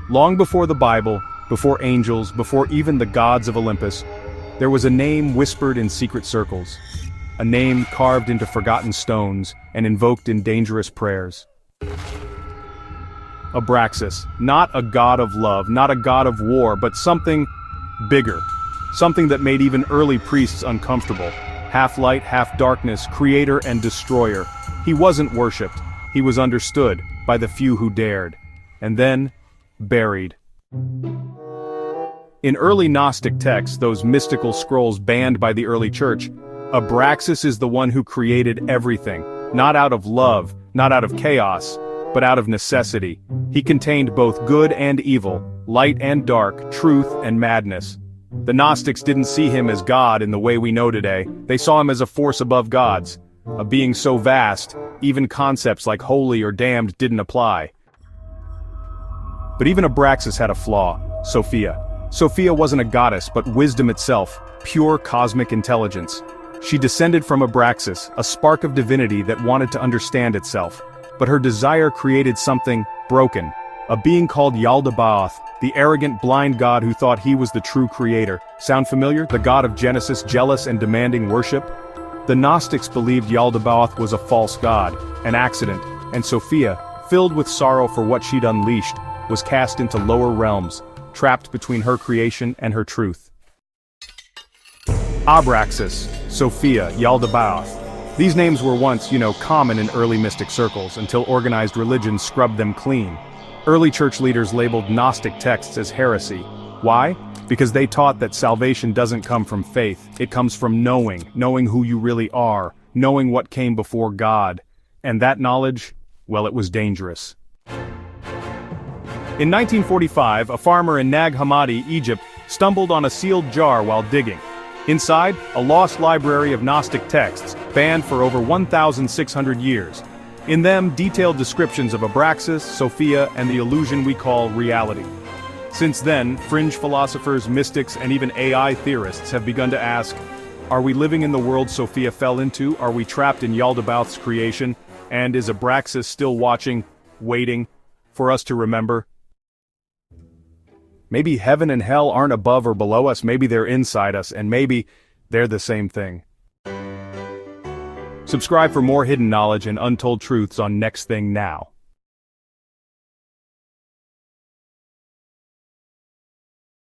Long before the Bible, before angels, before even the gods of Olympus, there was a name whispered in secret circles. A name carved into forgotten stones and invoked in dangerous prayers. Abraxas, not a god of love, not a god of war, but something bigger. Something that made even early priests uncomfortable. Half light, half darkness, creator and destroyer. He wasn't worshipped, he was understood by the few who dared. And then, buried. In early Gnostic texts, those mystical scrolls banned by the early church, Abraxas is the one who created everything, not out of love, not out of chaos, but out of necessity. He contained both good and evil, light and dark, truth and madness. The Gnostics didn't see him as God in the way we know today. They saw him as a force above gods, a being so vast, even concepts like holy or damned didn't apply. But even Abraxas had a flaw: Sophia. Sophia wasn't a goddess, but wisdom itself, pure cosmic intelligence. She descended from Abraxas, a spark of divinity that wanted to understand itself. But her desire created something broken. A being called Yaldabaoth, the arrogant blind god who thought he was the true creator. Sound familiar? The god of Genesis, jealous and demanding worship? The Gnostics believed Yaldabaoth was a false god, an accident, and Sophia, filled with sorrow for what she'd unleashed, was cast into lower realms, trapped between her creation and her truth. Abraxas, Sophia, Yaldabaoth. These names were once, common in early mystic circles, until organized religion scrubbed them clean. Early church leaders labeled Gnostic texts as heresy. Why? Because they taught that salvation doesn't come from faith, it comes from knowing who you really are, knowing what came before God. And that knowledge, well, it was dangerous. In 1945, a farmer in Nag Hammadi, Egypt, stumbled on a sealed jar while digging. Inside, a lost library of Gnostic texts, banned for over 1,600 years. In them, detailed descriptions of Abraxas, Sophia, and the illusion we call reality. Since then, fringe philosophers, mystics, and even AI theorists have begun to ask, are we living in the world Sophia fell into? Are we trapped in Yaldabaoth's creation? And is Abraxas still watching, waiting, for us to remember? Maybe heaven and hell aren't above or below us, maybe they're inside us, and maybe they're the same thing. Subscribe for more hidden knowledge and untold truths on Next Thing Now.